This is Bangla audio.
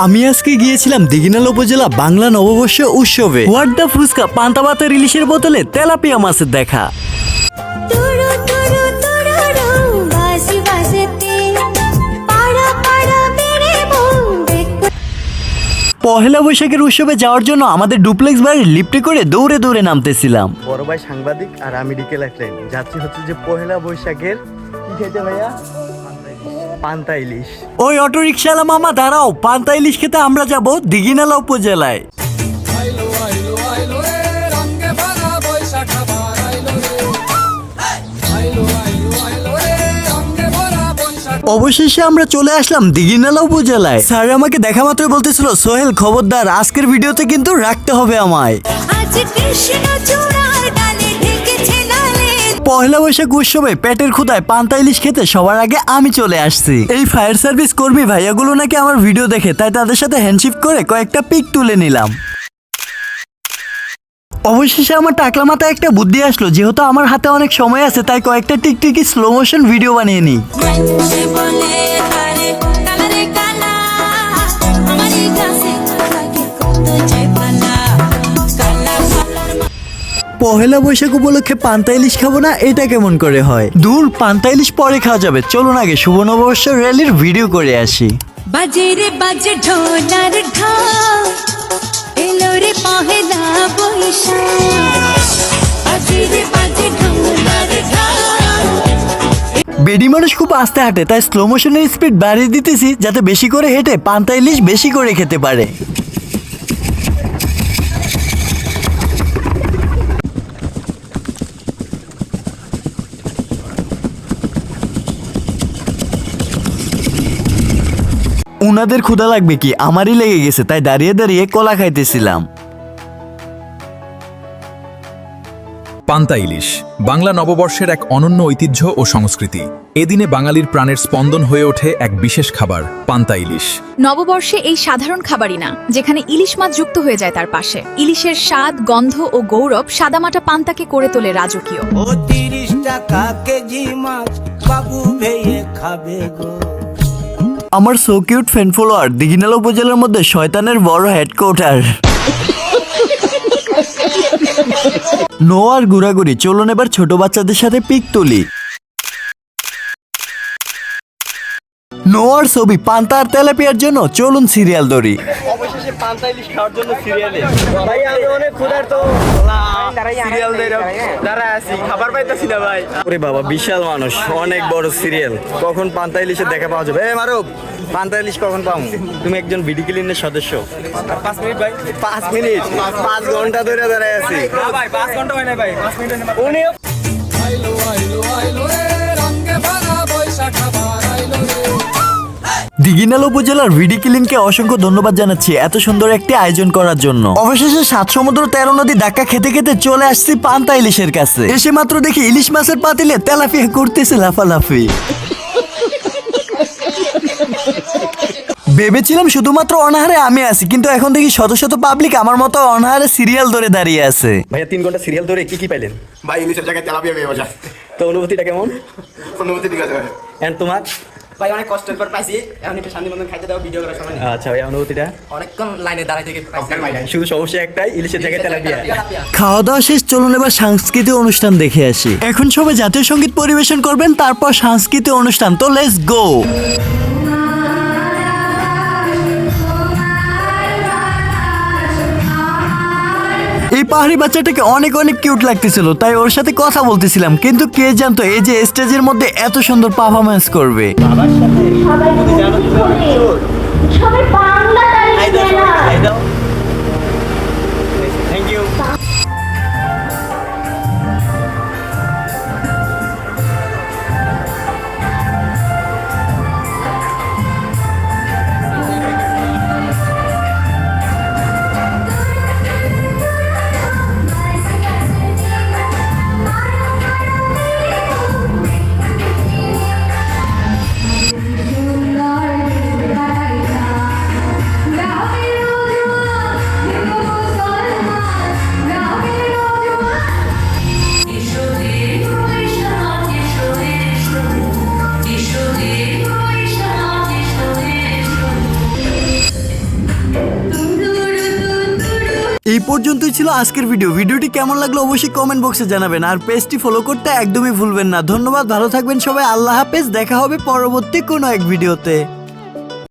আমি আজকে গিয়েছিলাম দিঘিনালা উপজেলা বাংলা নববর্ষ উৎসবে। ওয়ার্ডা ফুচকা, পান্তা ভাতের ইলিশের বোতলে তেলাপিয়া মাছের দেখা। পহেলা বৈশাখের উৎসবে যাওয়ার জন্য আমাদের ডুপ্লেক্স বাড়ির লিফটে করে দৌড়ে দৌড়ে নামতেছিলাম। বড় ভাই সাংবাদিক আর আমি ডিকে লাইফ লাইন যাচ্ছি হচ্ছে যে পহেলা বৈশাখের কি খেতে ভাইয়া? পান্তা ইলিশ। ওই অটো রিক্সাওয়ালা মামা দাঁড়াও, পান্তা ইলিশ খেতে আমরা যাব দিঘিনালা উপজেলায়। অবশেষে আমরা চলে আসলাম দিঘিনালা উপজেলায়। স্যার আমাকে দেখা মাত্রই বলতেছিল, সোহেল খবরদার আজকের ভিডিওতে কিন্তু রাখতে হবে আমায়। পহেলা বৈশাখ উৎসবে পেটের ক্ষুধায় পান্তা ইলিশ খেতে সবার আগে আমি চলে আসছি। এই ফায়ার সার্ভিস কর্মী ভাইয়াগুলো নাকি আমার ভিডিও দেখে, তাই তাদের সাথে হ্যান্ডশিপ করে কয়েকটা পিক তুলে নিলাম। অবশেষে আমার টাকলা মাথায় একটা বুদ্ধি আসলো, যেহেতু আমার হাতে অনেক সময় আছে তাই কয়েকটা টিকটিকি স্লো মোশন ভিডিও বানিয়ে নিই। পহেলা বৈশাখ উপলক্ষে পান্তা ইলিশ খাবো না, এটা কেমন করে হয়? দূর, পান্তা ইলিশ পরে খাওয়া যাবে। চলুন আগে শুভ নববর্ষ র্যালির ভিডিও করে আসি। বাজে রে বাজে ঢোলার ঢাক, এলো রে পহেলা বৈশাখ। বাজে রে বাজে ঢোলার ঢাক। বেডি মানুষ খুব আস্তে হাঁটে, তাই স্লো মোশনের স্পিড বাড়িয়ে দিতেছি যাতে বেশি করে হেঁটে পান্তা ইলিশ বেশি করে খেতে পারে। উনাদের ক্ষুধা লাগবে কি, আমারই লেগে গেছে, তাই দাঁড়িয়ে দাঁড়িয়ে কলা খাইতেছিলাম। পান্তা ইলিশ বাংলা নববর্ষের এক অনন্য ঐতিহ্য ও সংস্কৃতি। এদিনে বাঙালির প্রাণের স্পন্দন হয়ে ওঠে এক বিশেষ খাবার, পান্তা ইলিশ। নববর্ষে এই সাধারণ খাবারই না, যেখানে ইলিশ মাছ যুক্ত হয়ে যায় তার পাশে। ইলিশের স্বাদ, গন্ধ ও গৌরব সাদামাটা পান্তাকে করে তোলে রাজকীয়। ও 30 টাকা কেজি মাছ বাবু ভেয়ে খাবে গো। আমার so cute fan follower Dighinala উপজেলার মধ্যে শয়তানের বড় হেডকোয়ার্টার। নো আর ঘোরাঘুরি, চলুন এবার ছোট বাচ্চাদের সাথে পিক তুলি। নো আর ছবি, পান্তা আর তেলাপিয়ার জন্য চলুন সিরিয়াল ধরি। অবশেষে পান্তা ইলিশ খাওয়ার জন্য সিরিয়ালে। ভাই আমি অনেক ক্ষুধার্ত, সিরিয়াল দাঁড়ায় আছি, খাবার পাইতেছি না ভাই। ওরে বাবা, বিশাল মানুষ, অনেক বড় সিরিয়াল। কখন পান্তা ইলিশের দেখা পাওয়া যাবে? মারুফ, পান্তা ইলিশ কখন পাবো? তুমি একজন বিডি ক্লিনের সদস্য। 5 মিনিট ভাই। 5 মিনিট? 5 ঘন্টা ধরে দাঁড়ায় আছি। না ভাই, 5 ঘন্টা হয় না ভাই, 5 মিনিট হয়নি। উনি আইলো আইলো আইলো রে রঙে ভরা বৈশাখ খাবার আইলো রে। দিঘিনালা উপজেলার ভিডি কিলিনকে অসংখ্য ধন্যবাদ জানাচ্ছি এত সুন্দর একটি আয়োজন করার জন্য। অবশেষে 7 সমুদ্র 13 নদী ধাক্কা খেতে খেতে চলে আসছি পান্তা ইলিশের কাছে। এসে মাত্র দেখি ইলিশ মাছের পাতিলে তেলাপিয়া করতেছে লাফালাফি। ভেবেছিলাম শুধুমাত্র অনাহারে আমি আছি, কিন্তু এখন দেখি শত শত পাবলিক আমার মতো অনাহারে সিরিয়াল ধরে দাঁড়িয়ে আছে। ভাইয়া 3 ঘন্টা সিরিয়াল ধরে কি কি পাইলেন? ভাই ইলিশের জায়গায় তেলাপিয়া পেয়ে মজা। তো অনুভূতিটা কেমন? অনুভূতি ঠিক আছে ভাই। এন্ড তোমার? ভাই অনেক কষ্টের পর পাইছি, এখন একটু শান্তি মতন খাইতে দাও, ভিডিও করার সময় নেই। আচ্ছা ভাই, অনুভূতিটা? অনেকক্ষণ লাইনে দাঁড়াই থেকে পাইছি। শুধু সমস্যা একটাই, ইলিশের জায়গায় তেলাপিয়া। খাওয়া দাওয়া শেষ, চলুন এবার সাংস্কৃতিক অনুষ্ঠান দেখে আসি। এখন সবাই জাতীয় সঙ্গীত পরিবেশন করবেন, তারপর সাংস্কৃতিক অনুষ্ঠান। তো লেটস গো। এই পাহাড়ি বাচ্চাটাকে অনেক অনেক কিউট লাগতেছিল, তাই ওর সাথে কথা বলতেছিলাম, কিন্তু কে জানতো এই যে স্টেজের মধ্যে এত সুন্দর পারফরম্যান্স করবে। বাবার সাথে যদি জানো তুমি সবাই বাংলা দাও। Thank you. এই পর্যন্তই ছিল আজকের ভিডিওটি কেমন লাগলো অবশ্যই কমেন্ট বক্সে জানাবেন আর পেজটি ফলো করতে একদমই ভুলবেন না। ধন্যবাদ, ভালো থাকবেন সবাই, আল্লাহ হাফেজ, দেখা হবে পরবর্তী কোনো এক ভিডিওতে।